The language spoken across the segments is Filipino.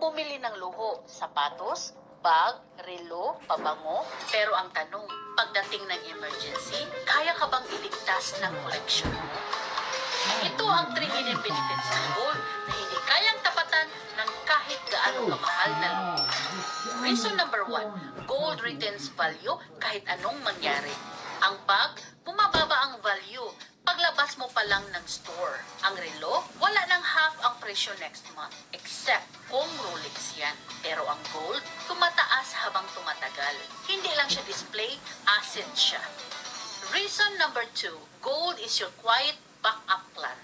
bumili ng luho, sapatos, bag, relo, pabango. Pero ang tanong, pagdating ng emergency, kaya ka bang iligtas ng koleksyon mo? Ito ang 3 hidden benefits ng gold na hindi kayang tapatan ng kahit gaano kamahal na luho. Reason number 1, gold retains value kahit anong mangyari. Ang bag, bumababa ang value paglabas mo pa lang ng store. Ang relo, wala nang half ang presyo next month, except kung Rolex yan. Pero ang gold, tumataas habang tumatagal. Hindi lang siya display, asset siya. Reason number 2, gold is your quiet backup plan.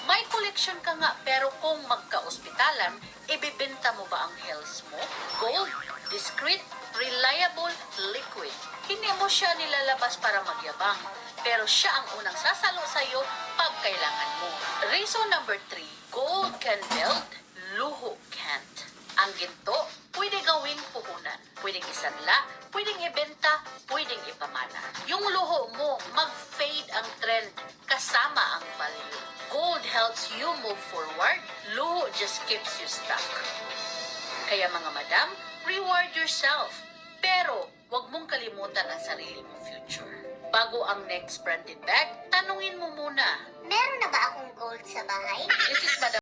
May collection ka nga, pero kung magka-ospitalan, ibibenta mo ba ang health mo? Gold, discreet, reliable, liquid. Hindi mo siya nilalabas para magyabang, pero siya ang unang sasalo sa'yo pag kailangan mo. Reason number 3, gold can build, luho can't. Ang ginto, pwede gawing puhunan, pwedeng isanla, pwedeng ibenta, pwedeng ipamana. Yung luho mo, mag-fade ang trend kasama ang value. Gold helps you move forward, luho just keeps you stuck. Kaya mga madam, reward yourself. Pero, huwag mong kalimutan ang sarili mong future. Bago ang next branded bag, tanungin mo muna. Meron na ba akong gold sa bahay? This is Madam